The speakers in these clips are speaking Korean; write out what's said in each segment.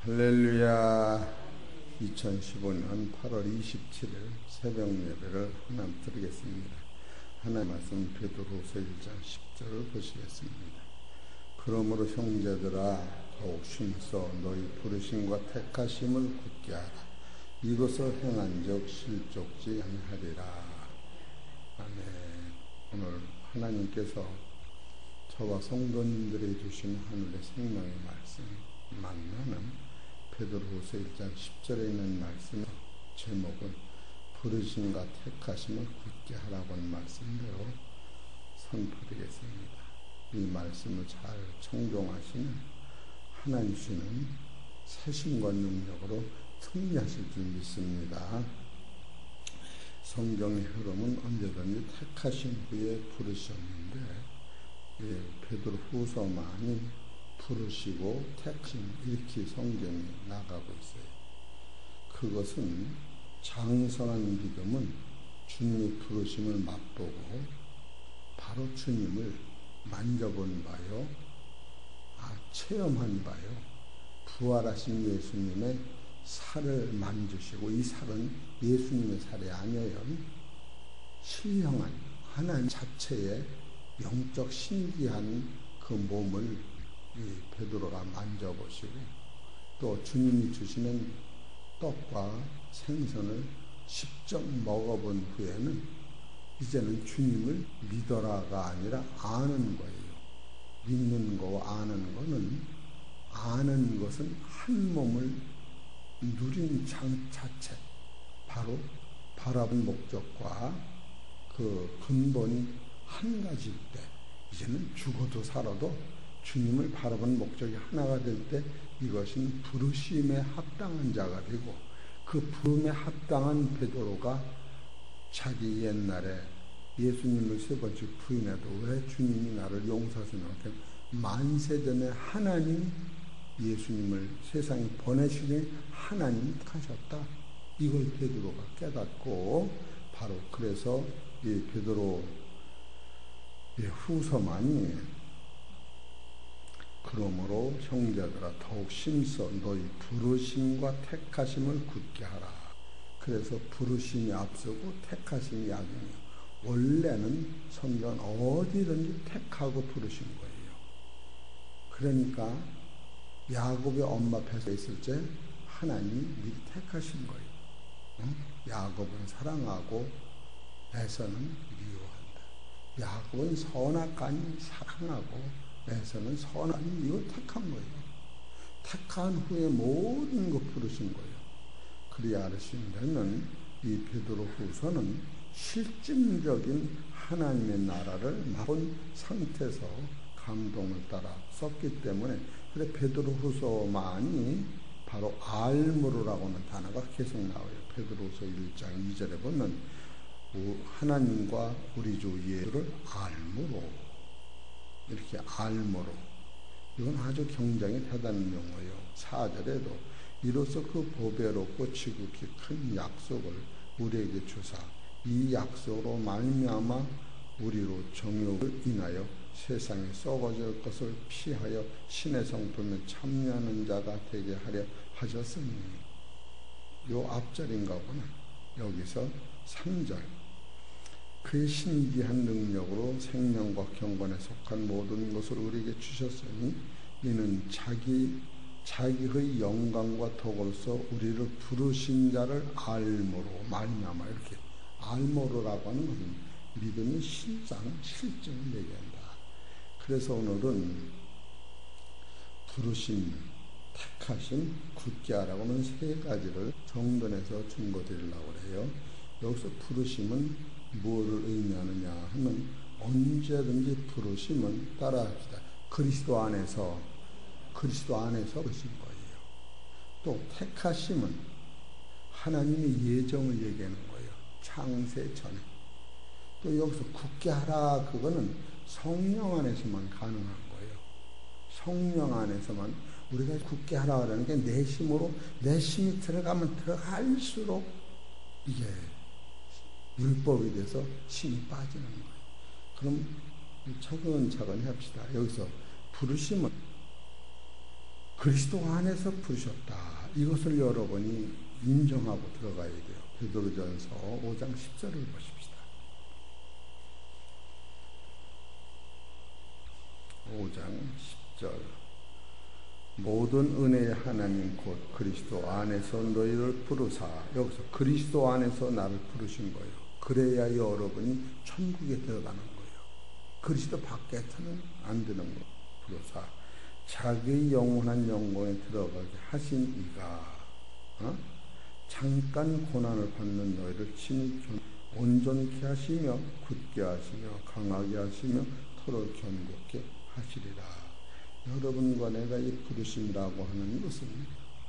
할렐루야. 2015년 8월 27일 새벽 예배를 하나님 드리겠습니다. 하나님 말씀 베드로후서 1장 10절을 보시겠습니다. 그러므로 형제들아 더욱 힘써 너희 부르심과 택하심을 굳게 하라. 이것을 행한적 실족지 아니하리라. 아멘. 오늘 하나님께서 저와 성도님들에게 주신 하늘의 생명의 말씀 만나는 베드로후서 1장 10절에 있는 말씀 제목은 부르심과 택하심을 굳게 하라고 하는 말씀대로 선포드리겠습니다. 이 말씀을 잘 청종하시는 하나님 주시는 세심과 능력으로 승리하실 줄 믿습니다. 성경의 흐름은 언제든지 택하신 후에 부르셨는데 베드로후서만이 부르시고 택하신 이렇게 성경이 나가고 있어요. 그것은 장성한 믿음은 주님의 부르심을 맛보고 바로 주님을 만져본 바요, 체험한 바요, 부활하신 예수님의 살을 만지시고, 이 살은 예수님의 살이 아니에요. 신령한 하나님 자체의 영적 신기한 그 몸을 이 베드로가 만져보시고, 또 주님이 주시는 떡과 생선을 직접 먹어본 후에는 이제는 주님을 믿어라가 아니라 아는 거예요. 믿는 거와 아는 거는, 아는 것은 한 몸을 누린 자체, 바로 바라본 목적과 그 근본이 한 가지일 때, 이제는 죽어도 살아도 주님을 바라본 목적이 하나가 될 때 이것은 부르심에 합당한 자가 되고, 그 부름에 합당한 베드로가 자기 옛날에 예수님을 세 번째 부인해도 왜 주님이 나를 용서하시나 할 만세 전에 하나님 예수님을 세상에 보내시니 하나님이 택하셨다. 이걸 베드로가 깨닫고, 바로 그래서 이 베드로 후서만이 그러므로 형제들아 더욱 힘써 너희 부르심과 택하심을 굳게 하라. 그래서 부르심이 앞서고 택하심이 약이에요. 원래는 성경은 어디든지 택하고 부르신 거예요. 그러니까 야곱의 엄마 뱃에 있을 때 하나님이 미리 택하신 거예요. 야곱은 사랑하고 에서는 미워한다. 야곱은 선악간이 사랑하고 에서는 선악간이 이걸 택한 거예요. 택한 후에 모든 것 부르신 거예요. 그래야 알으시면 이 베드로후서는 실증적인 하나님의 나라를 맛본 상태에서 감동을 따라 썼기 때문에, 그래 베드로후서만이 바로 알무로라고 하는 단어가 계속 나와요. 베드로후서 1장 2절에 보면 하나님과 우리 주 예수를 알무로, 이렇게 알무로, 이건 아주 굉장히 대단한 용어예요. 4절에도 이로써 그 보배롭고 지극히 큰 약속을 우리에게 주사 이 약속으로 말미암아 우리로 정욕을 인하여 세상에 썩어질 것을 피하여 신의 성품에 참여하는 자가 되게 하려 하셨으니, 요 앞절인가 보나. 여기서 3절 그의 신기한 능력으로 생명과 경건에 속한 모든 것을 우리에게 주셨으니 이는 자기의 영광과 덕으로서 우리를 부르신 자를 알므로 말미암아, 이렇게 알므로라고 하는 것은 믿음의 실증을 얘기한다. 그래서 오늘은 부르심, 택하심, 굳게 하라고 하는 세 가지를 정돈해서 증거드리려고 해요. 여기서 부르심은 무엇을 의미하느냐 하면, 언제든지 부르심은 따라합시다. 그리스도 안에서 부르신 거예요. 또 택하심은 하나님의 예정을 얘기하는 거예요. 창세 전에. 또 여기서 굳게 하라, 그거는 성령 안에서만 가능한 거예요. 성령 안에서만 우리가 굳게 하라 그러는 게 내심이 들어가면 들어갈수록 이게 율법이 돼서 심이 빠지는 거예요. 그럼 차근차근 합시다. 여기서 부르심은 그리스도 안에서 부르셨다. 이것을 여러분이 인정하고 들어가야 돼요. 베드로전서 5장 10절을 보십시다. 5장 10절. 모든 은혜의 하나님 곧 그리스도 안에서 너희를 부르사. 여기서 그리스도 안에서 나를 부르신 거예요. 그래야 여러분이 천국에 들어가는 거예요. 그리스도 밖에서는 안 되는 거예요. 부르사 자기의 영원한 영광에 들어가게 하신 이가 잠깐 고난을 받는 너희를 친히 온전케 하시며 굳게 하시며 강하게 하시며 서로 견고케 하시리라. 여러분과 내가 이 부르심이라고 하는 것은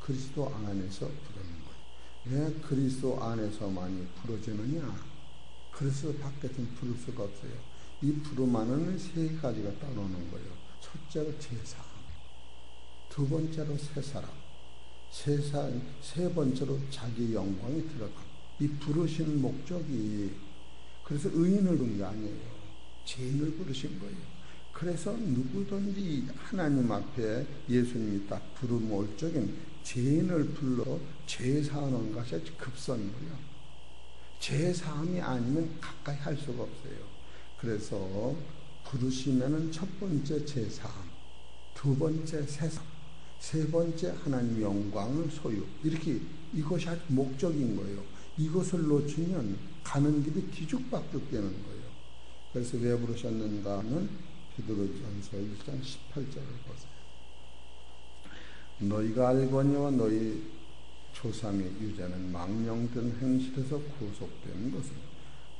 그리스도 안에서 부르는 거예요. 왜 그리스도 안에서만이 부르지느냐? 그리스도 밖에서는 부를 수가 없어요. 이 부름안에는 세 가지가 따라오는 거예요. 첫째로 제사함, 두 번째로 새 사람, 세 번째로 자기 영광에 들어감. 이 부르신 목적이 그래서 의인을 부른 게 아니에요. 죄인을 부르신 거예요. 그래서 누구든지 하나님 앞에 예수님이 딱 부름 올 적엔 죄인을 불러 제사하는 것이 급선무요. 제사함이 아니면 가까이 할 수가 없어요. 그래서 부르시면은 첫 번째 제사함, 두 번째 세상, 세 번째 하나님 영광을 소유. 이렇게 이것이 아주 목적인 거예요. 이것을 놓치면 가는 길이 뒤죽박죽 되는 거예요. 그래서 왜 부르셨는가 하면 베드로전서 1장 18절을 보세요. 너희가 알거니와 너희 조상의 유죄는 망령된 행실에서 구속된 것은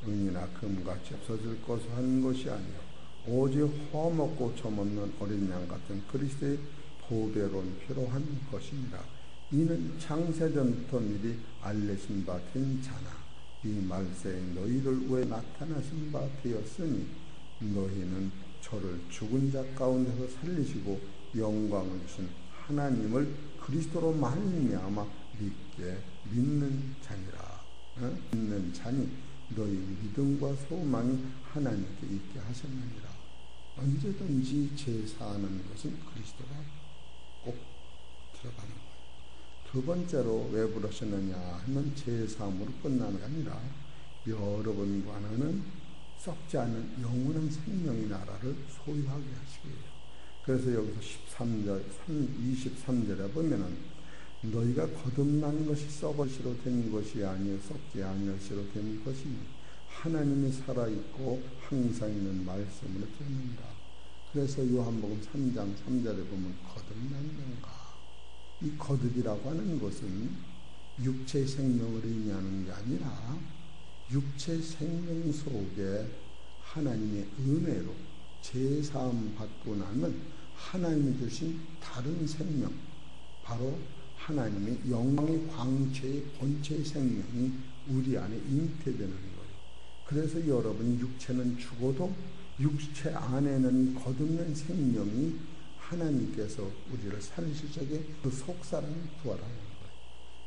은이나 금같이 없어질 것을 한 것이 아니요 오직 허먹고 점없는 어린 양 같은 그리스도의 보배로운 피로 한 것이니라. 이는 창세전부터 미리 알려진 바 된 자나 이 말세에 너희를 위해 나타나신 바 되었으니 너희는 저를 죽은 자 가운데서 살리시고 영광을 주신 하나님을 그리스도로 말미암아 믿는 자니라. 믿는 자니 너희 믿음과 소망이 하나님께 있게 하셨느니라. 언제든지 제사하는 것은 그리스도가 꼭 들어가는 거예요. 두 번째로 왜 부르셨느냐 하면 제사함으로 끝나는 게 아니라 여러분과 나는 썩지 않는 영원한 생명의 나라를 소유하게 하시기예요. 그래서 여기서 23절에 보면은 너희가 거듭난 것이 썩을시로 된 것이 아니요 썩지 아니할시로 된 것이니 하나님이 살아있고 항상 있는 말씀으로 듣는다. 그래서 요한복음 3장 3절에 보면 거듭났는가. 이 거듭이라고 하는 것은 육체의 생명을 의미하는 게 아니라 육체 생명 속에 하나님의 은혜로 제사함 받고 나면 하나님이 주신 다른 생명, 바로 하나님의 영광의 광채의 본체의 생명이 우리 안에 잉태되는 거예요. 그래서 여러분 육체는 죽어도 육체 안에는 거듭난 생명이 하나님께서 우리를 살리실 적에 그 속사람이 부활하는 거예요.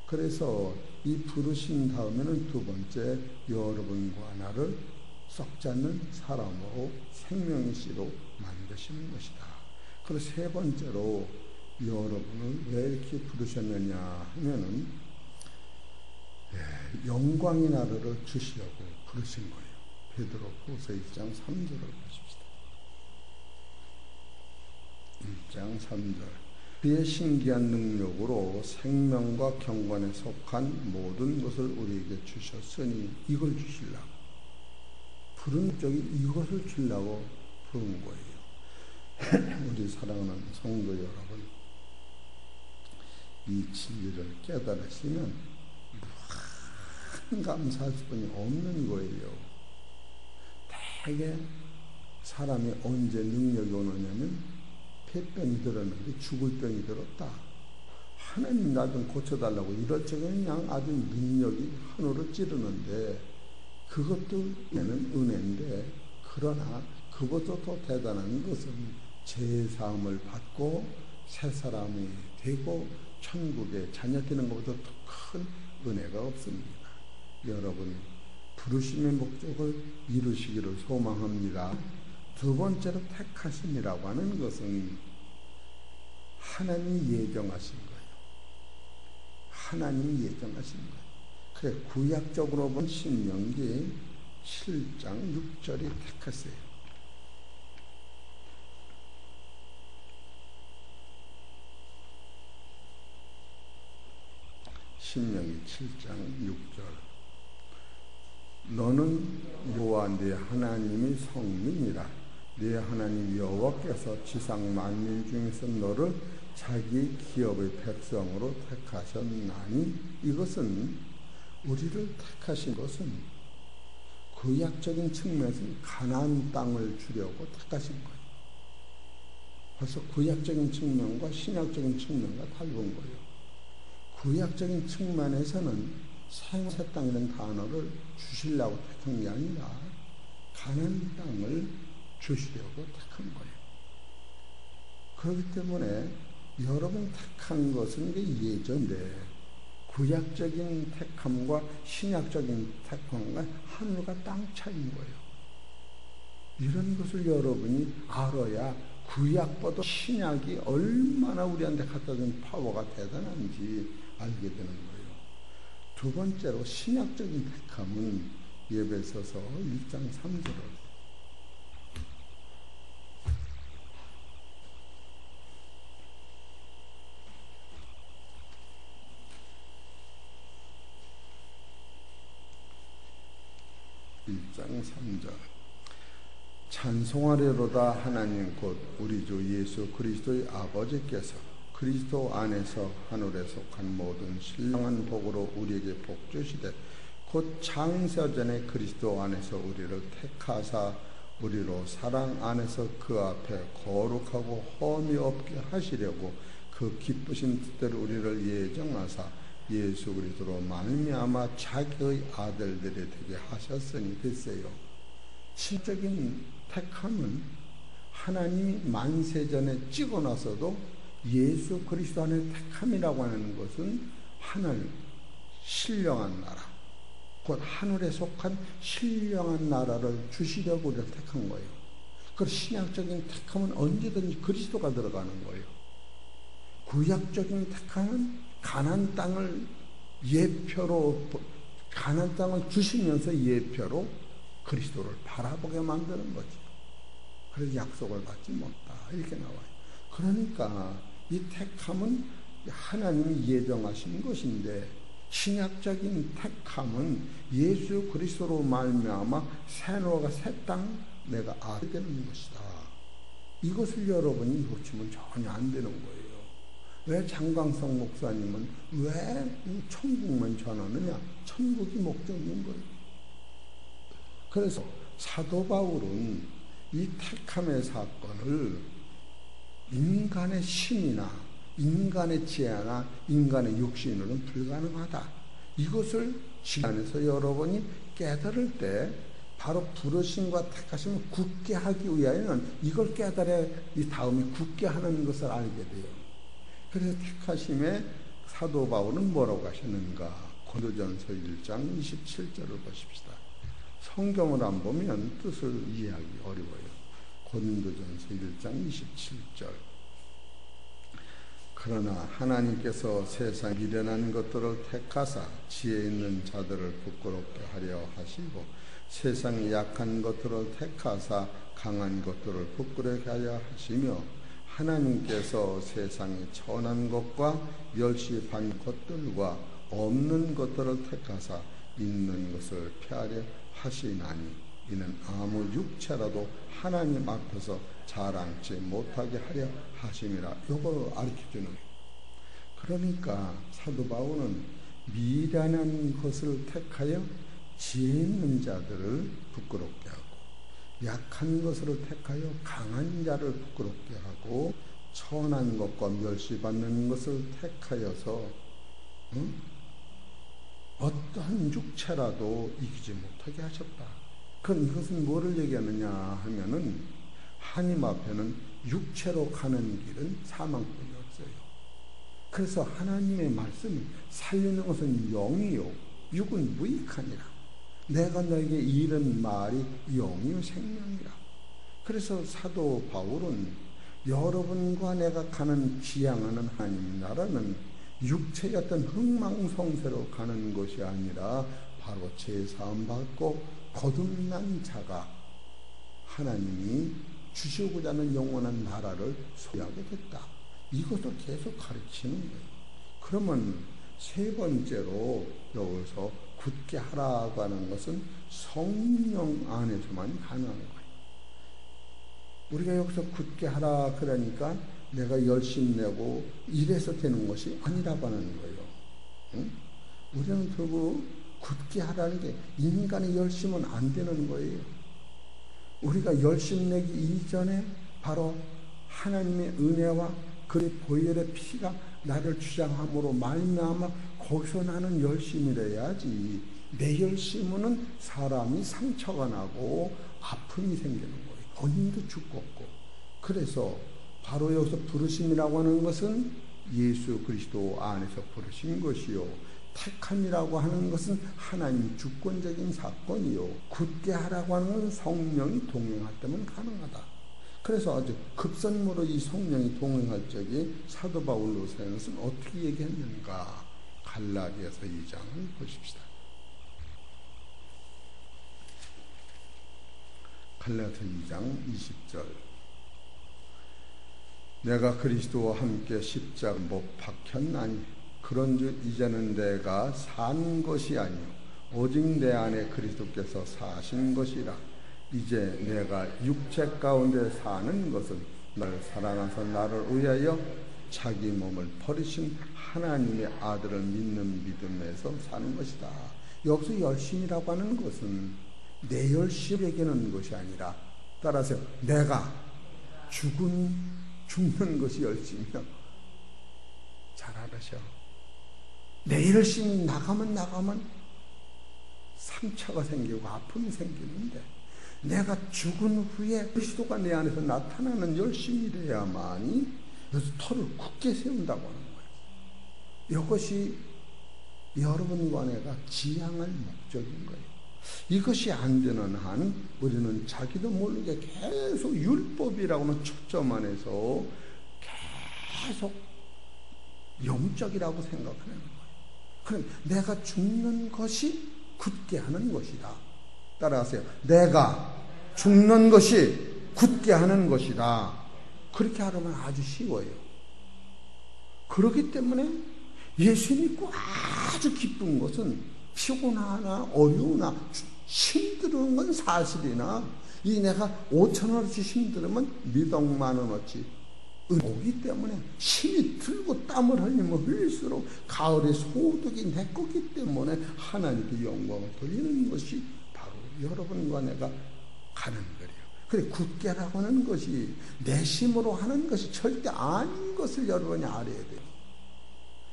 그래서 이 부르신 다음에는 두 번째 여러분과 나를 썩지 않는 사람으로 생명의 씨로 만드시는 것이다. 그리고 세 번째로 여러분을 왜 이렇게 부르셨느냐 하면은 영광의 나라를 주시려고 부르신 거예요. 베드로후서 1장 3절을 보십시다. 1장 3절. 그의 신기한 능력으로 생명과 경건에 속한 모든 것을 우리에게 주셨으니 이걸 주시려고 부른 적이 이것을 주려고 부른 거예요. 우리 사랑하는 성도 여러분, 이 진리를 깨달으시면 무한 감사할 수뿐이 없는 거예요. 대개 사람이 언제 능력이 오느냐면 폐병이 들었는데 죽을 병이 들었다. 하나님 나 좀 고쳐달라고 이럴 적에 그냥 아주 능력이 하늘을 찌르는데 그것도 은혜인데 그러나 그것도 더 대단한 것은 제사함을 받고 새 사람이 되고 천국에 자녀 되는 것보다 더 큰 은혜가 없습니다. 여러분 부르심의 목적을 이루시기를 소망합니다. 두 번째로 택하심이라고 하는 것은 하나님이 예정하신 거예요. 하나님이 예정하신 거예요. 그래, 구약적으로 본 신명기 7장 6절이 택하세요. 신명기 7장 6절. 너는 여호와 네 하나님이 성민이라. 네 하나님 여호와께서 지상 만민 중에서 너를 자기 기업의 백성으로 택하셨나니. 이것은 우리를 택하신 것은 구약적인 측면에서 가나안 땅을 주려고 택하신 거예요. 벌써 구약적인 측면과 신약적인 측면과 다른 거예요. 구약적인 측면에서는 새 땅이라는 단어를 주시려고 택한 게 아니라 가나안 땅을 주시려고 택한 거예요. 그렇기 때문에 여러분 택한 것은 예전인데 구약적인 택함과 신약적인 택함과 하늘과 땅 차이인 거예요. 이런 것을 여러분이 알아야 구약보다 신약이 얼마나 우리한테 갖다 준 파워가 대단한지 알게 되는 거예요. 두 번째로 신약적인 택함은 에베소서 1장 3절을 1장 3절. 찬송하리로다 하나님 곧 우리 주 예수 그리스도의 아버지께서 그리스도 안에서 하늘에 속한 모든 신령한 복으로 우리에게 복 주시되 곧 창세전에 그리스도 안에서 우리를 택하사 우리로 사랑 안에서 그 앞에 거룩하고 험이 없게 하시려고 그 기쁘신 뜻대로 우리를 예정하사 예수 그리스도로 말미암아 자기의 아들들이 되게 하셨으니 됐어요. 신적인 택함은 하나님이 만세전에 찍어놔서도 예수 그리스도 안에 택함이라고 하는 것은 하늘 신령한 나라, 곧 하늘에 속한 신령한 나라를 주시려고 우리를 택한 거예요. 그 신약적인 택함은 언제든지 그리스도가 들어가는 거예요. 구약적인 택함은 가나안 땅을 예표로, 가나안 땅을 주시면서 예표로 그리스도를 바라보게 만드는 거죠. 그래서 약속을 받지 못다 이렇게 나와요. 그러니까 이 택함은 하나님이 예정하신 것인데 신약적인 택함은 예수 그리스도로 말미암아 새 노가 새 땅 내가 알게 되는 것이다. 이것을 여러분이 놓치면 전혀 안 되는 거예요. 왜 장광석 목사님은 왜 천국만 전하느냐? 천국이 목적인 거예요. 그래서 사도 바울은 이 택함의 사건을 인간의 힘이나 인간의 지혜나 인간의 육신으로는 불가능하다. 이것을 시간에서 여러분이 깨달을 때 바로 부르심과 택하심을 굳게 하기 위하여는 이걸 깨달아야 이 다음에 굳게 하는 것을 알게 돼요. 그래서 택하심에 사도 바울은 뭐라고 하셨는가? 고린도전서 1장 27절을 보십시다. 성경을 안 보면 뜻을 이해하기 어려워요. 고린도전서 1장 27절. 그러나 하나님께서 세상 미련한 것들을 택하사 지혜 있는 자들을 부끄럽게 하려 하시고 세상의 약한 것들을 택하사 강한 것들을 부끄럽게 하려 하시며 하나님께서 세상의 천한 것과 멸시받는 것들과 없는 것들을 택하사 있는 것을 피하려 하시나니 이는 아무 육체라도 하나님 앞에서 자랑치 못하게 하려 하심이라. 요걸 가르쳐주는 거예요. 그러니까 사도 바울은 미련한 것을 택하여 지혜 있는 자들을 부끄럽게 하고 약한 것을 택하여 강한 자를 부끄럽게 하고 천한 것과 멸시받는 것을 택하여서 어떠한 육체라도 이기지 못하게 하셨다. 그럼 이것은 뭐를 얘기하느냐 하면은 하나님 앞에는 육체로 가는 길은 사망뿐이 없어요. 그래서 하나님의 말씀은 살리는 것은 영이요 육은 무익하니라. 내가 너에게 이른 말이 영이요 생명이라. 그래서 사도 바울은 여러분과 내가 가는 지향하는 하나님 나라는 육체의 어떤 흥망성쇠로 가는 것이 아니라 바로 제사함 받고 거듭난 자가 하나님이 주시고자 하는 영원한 나라를 소유하게 됐다. 이것을 계속 가르치는 거예요. 그러면 세 번째로 여기서 굳게 하라고 하는 것은 성령 안에서만 가능한 거예요. 우리가 여기서 굳게 하라 그러니까 내가 열심 내고 이래서 되는 것이 아니라고 하는 거예요. 응? 우리는 결국 굳게 하라는 게 인간의 열심은 안 되는 거예요. 우리가 열심 내기 이전에 바로 하나님의 은혜와 그의 보혈의 피가 나를 주장함으로 말미암아 거기서 나는 열심이래야지. 내 열심은 사람이 상처가 나고 아픔이 생기는 거예요. 본인도 죽겠고. 그래서 바로 여기서 부르심이라고 하는 것은 예수 그리스도 안에서 부르신 것이요, 택함이라고 하는 것은 하나님 주권적인 사건이요, 굳게 하라고 하는 것은 성령이 동행할 때만 가능하다. 그래서 아주 급선무로 이 성령이 동행할 적에 사도 바울로서는 어떻게 얘기했는가? 갈라디아서 2장을 보십시다. 갈라디아서 2장 20절. 내가 그리스도와 함께 십자가 못 박혔나니 그런즉 이제는 내가 산 것이 아니요 오직 내 안에 그리스도께서 사신 것이라. 이제 내가 육체 가운데 사는 것은 나를 사랑하사 나를 위하여 자기 몸을 버리신 하나님의 아들을 믿는 믿음에서 사는 것이다. 여기서 열심이라고 하는 것은 내 열심에게는 것이 아니라, 따라서 내가 죽는 것이 열심이요. 잘 알으셔. 내 열심이 나가면 상처가 생기고 아픔이 생기는데, 내가 죽은 후에 그리스도가 내 안에서 나타나는 열심이래야만이 그래서 터를 굳게 세운다고 하는 거예요. 이것이 여러분과 내가 지향할 목적인 거예요. 이것이 안 되는 한 우리는 자기도 모르게 계속 율법이라고 하는 초점 안에서 계속 영적이라고 생각하는 거예요. 그럼 내가 죽는 것이 굳게 하는 것이다. 따라하세요. 내가 죽는 것이 굳게 하는 것이다. 그렇게 하려면 아주 쉬워요. 그렇기 때문에 예수 믿고 아주 기쁜 것은 피곤하나 어려우나 힘든 건 사실이나 이 내가 5,000원어치 힘들으면 미덕만 원어치 오기 때문에 힘이 들고 땀을 흘리면 흘릴수록 가을의 소득이 내 거기 때문에 하나님께 영광을 돌리는 것이 바로 여러분과 내가 가는 거예요. 그래, 굳게 하라고 하는 것이 내 힘으로 하는 것이 절대 아닌 것을 여러분이 알아야 돼요.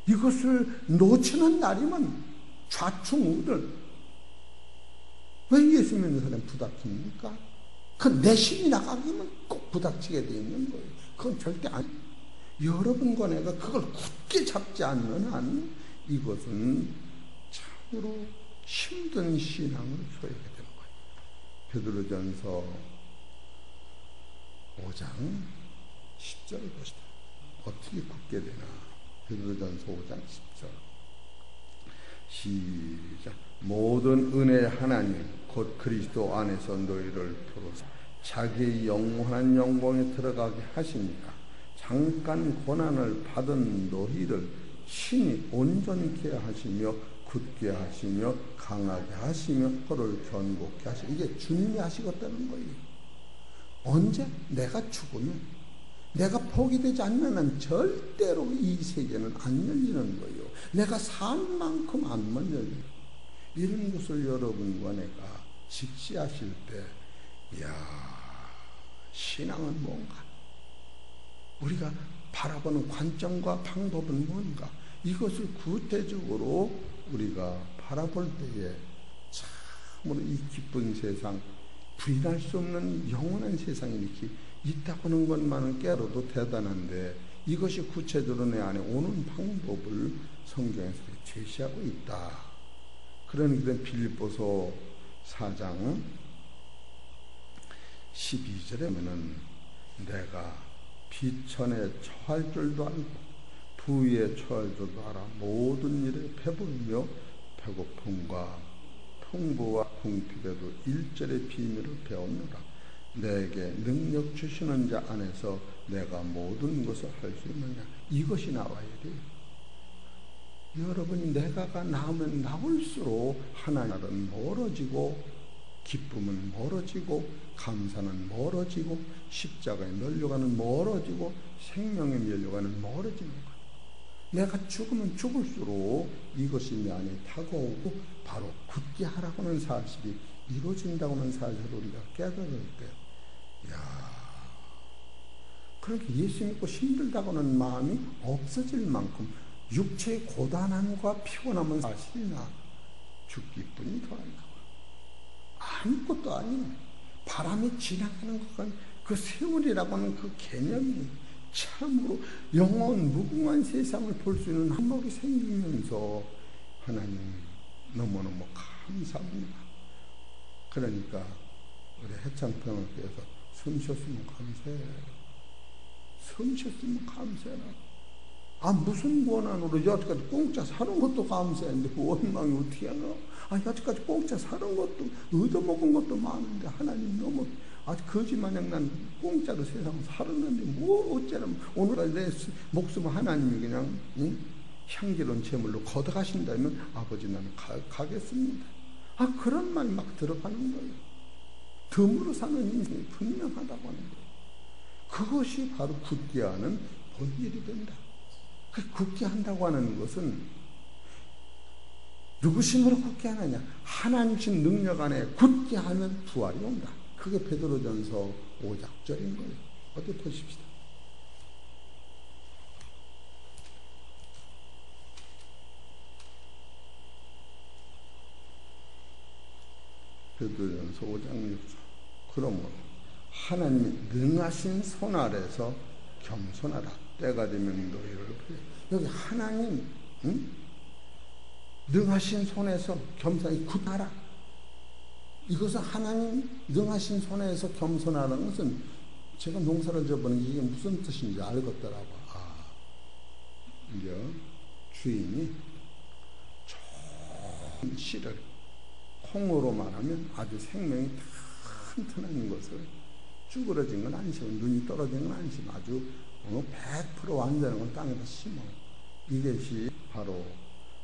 이것을 놓치는 날이면 좌충우들. 왜 예수 믿는 사람 부닥칩니까? 그 내 힘이 나가기면 꼭 부닥치게 돼 있는 거예요. 그건 절대 아니. 여러분과 내가 그걸 굳게 잡지 않는 한 이것은 참으로 힘든 신앙을 소유하게 되는 거예요. 베드로전서 5장 10절을 보시다. 어떻게 굳게 되나? 베드로전서 5장 10절. 시작. 모든 은혜의 하나님 곧 그리스도 안에서 너희를 부르사 자기의 영원한 영광에 들어가게 하시니까 잠깐 고난을 받은 너희를 친히 온전케 하시며 굳게 하시며 강하게 하시며 서로를 견고케 하시며, 이게 주님이 하시겠다는 거예요. 언제? 내가 죽으면, 내가 포기되지 않는 한 절대로 이 세계는 안 열리는 거예요. 내가 산 만큼 안 열려요. 이런 것을 여러분과 내가 직시하실 때, 이야, 신앙은 뭔가? 우리가 바라보는 관점과 방법은 뭔가? 이것을 구체적으로 우리가 바라볼 때에 참으로 이 기쁜 세상, 부인할 수 없는 영원한 세상이 이렇게 있다고 하는 것만은 깨어도 대단한데, 이것이 구체적으로 내 안에 오는 방법을 성경에서 제시하고 있다. 그러니까 빌립보서 4장 12절에 보면은 내가 비천에 처할 줄도 알고 부위에 처할 줄도 알아 모든 일에 배부르며 배고픔과 풍부와 궁핍에도 일절의 비밀을 배웠노라. 내게 능력 주시는 자 안에서 내가 모든 것을 할 수 있느냐. 이것이 나와야 돼요. 여러분이 내가가 나오면 나올수록 하나님은 멀어지고 기쁨은 멀어지고 감사는 멀어지고 십자가에 널려가는 멀어지고 생명의 연료가는 멀어지는 거예요. 내가 죽으면 죽을수록 이것이 내 안에 다가오고 바로 굳게 하라고 하는 사실이 이루어진다고 하는 사실을 우리가 깨달을 때, 그렇게 예수 믿고 힘들다고 하는 마음이 없어질 만큼 육체의 고단함과 피곤함은 사실이나 죽기뿐이 더한다. 아무것도 아니에요. 바람이 지나가는 것과 그 세월이라고 하는 그 개념이 참으로 영원 무궁한 세상을 볼 수 있는 한목이 생기면서 하나님 너무너무 감사합니다. 그러니까 우리 해창평화교에서 숨 쉬었으면 감사해. 숨 쉬었으면 감사해라. 무슨 권한으로 여태까지 공짜 사는 것도 감사했는데 그 원망이 어떻게 하나? 여태까지 공짜 사는 것도 얻어먹은 것도 많은데 하나님 너무 거지마냥 난 공짜로 세상 살았는데 뭐 어쩌면 오늘 내 목숨을 하나님이 그냥 향기로운 제물로 걷어가신다면 아버지 나는 가겠습니다. 그런 말이 막 들어가는 거예요. 덤으로 사는 인생이 분명하다고 하는 거예요. 그것이 바로 굳게 하는 본일이 된다. 굳게 한다고 하는 것은 누구심으로 굳게 하느냐? 하나님 신 능력 안에 굳게 하면 부활이 온다. 그게 베드로전서 5장절인 거예요. 어디 보십시다. 베드로전서 5장 6절. 그러므로 하나님이 능하신 손 아래서 겸손하라. 때가 되면 너희를 여기 하나님 능하신 손에서 겸손히 굳하라. 이것은 하나님 능하신 손에서 겸손하라는 것은 제가 농사를 져보는 게 이게 무슨 뜻인지 알겠더라고. 이제 주인이 좋은 씨를 콩으로 말하면 아주 생명이 튼튼한 것을 쭈그러진 건 안 심어, 눈이 떨어진 건 안 심어, 아주 100% 완전한 건 땅에다 심어. 이것이 바로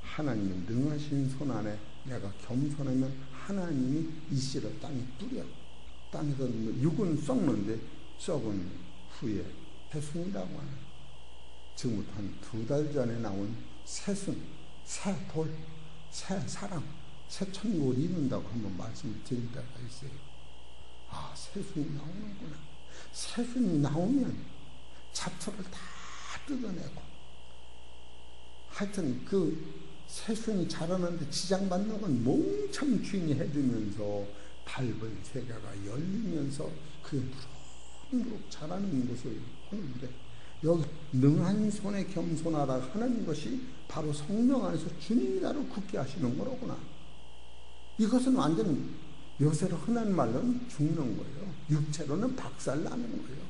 하나님의 능하신 손 안에 내가 겸손하면 하나님이 이 씨를 땅에 뿌려. 땅에서 육은 썩는데 썩은 후에 새순이라고 하는, 지금부터 한 2달 전에 나온 새순, 새 돌, 새 사랑, 새 천국을 이룬다고 한번 말씀을 드릴 때가 있어요. 새순이 나오는구나. 새순이 나오면 잡초를 다 뜯어내고, 하여튼 그 새순이 자라는데 지장받는 건 몽참 주인이 해주면서 밟은 세계가 열리면서 그게 무럭무럭 자라는 것을 보는데, 여기 능한 손에 겸손하라 하는 것이 바로 성령 안에서 주님이 나를 굳게 하시는 거로구나. 이것은 완전 요새로 흔한 말로는 죽는 거예요. 육체로는 박살나는 거예요.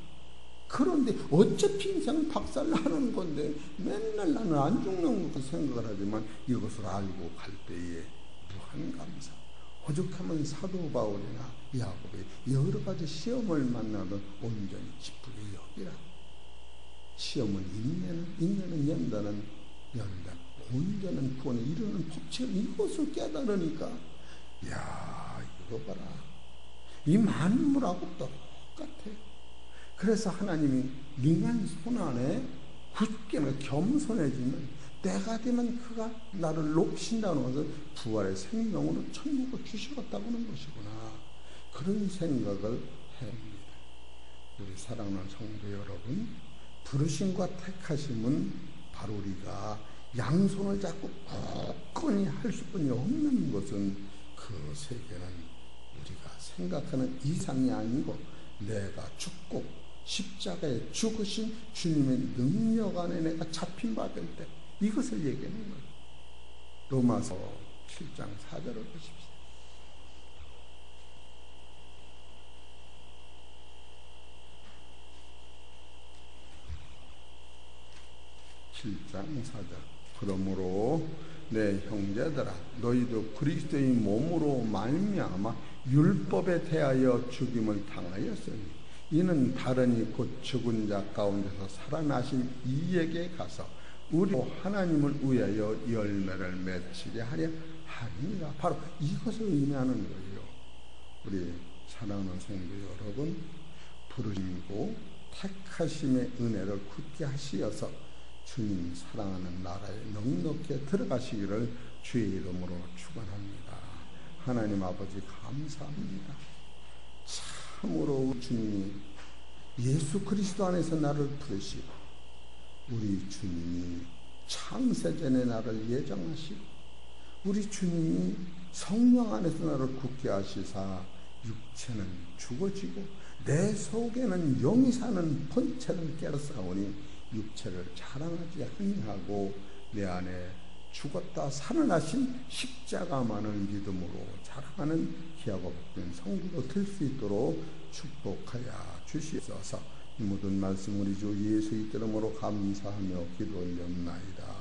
그런데 어차피 인생은 박살나는 건데 맨날 나는 안 죽는 것 생각을 하지만 이것을 알고 갈 때에 무한 감사. 오죽하면 사도 바울이나 야곱이 여러 가지 시험을 만나도 온전히 기쁘게 여기라. 시험은 인내는 연단은 연단, 온전한 구원에 이르는 법칙을 이것을 깨달으니까, 이거 봐라. 이 만물하고 똑같아. 그래서 하나님이 능한 손 안에 굳게 겸손해지면 때가 되면 그가 나를 높이신다는 것은 부활의 생명으로 천국을 주시겠다고 하는 것이구나. 그런 생각을 해봅니다. 우리 사랑하는 성도 여러분, 부르심과 택하심은 바로 우리가 양손을 잡고 굳건히 할 수뿐이 없는 것은 그 세계는 우리가 생각하는 이상이 아니고 내가 죽고 십자가에 죽으신 주님의 능력 안에 내가 잡힌 바 될 때 이것을 얘기하는 거예요. 로마서 7장 4절을 보십시오. 7장 4절. 그러므로 내 형제들아 너희도 그리스도의 몸으로 말미암아 율법에 대하여 죽임을 당하였으니 이는 다른이 곧 죽은 자 가운데서 살아나신 이에게 가서 우리 하나님을 위하여 열매를 맺히게 하려 함이니라. 바로 이것을 의미하는 거예요. 우리 사랑하는 성도 여러분, 부르심이고 택하심의 은혜를 굳게 하시어서 주님 사랑하는 나라에 넉넉히 들어가시기를 주의 이름으로 축원합니다. 하나님 아버지 감사합니다. 참으로 주님이 예수 그리스도 안에서 나를 부르시고 우리 주님이 창세전에 나를 예정하시고 우리 주님이 성령 안에서 나를 굳게 하시사 육체는 죽어지고 내 속에는 영이 사는 본체를 깨닫사오니 육체를 자랑하지 아니하고 내 안에 죽었다 살아나신 십자가만을 믿음으로 자랑하는 귀하고 복된 성도로 될 수 있도록 축복하여 주시옵소서. 이 모든 말씀 우리 주 예수의 이름으로 감사하며 기도 올렸나이다.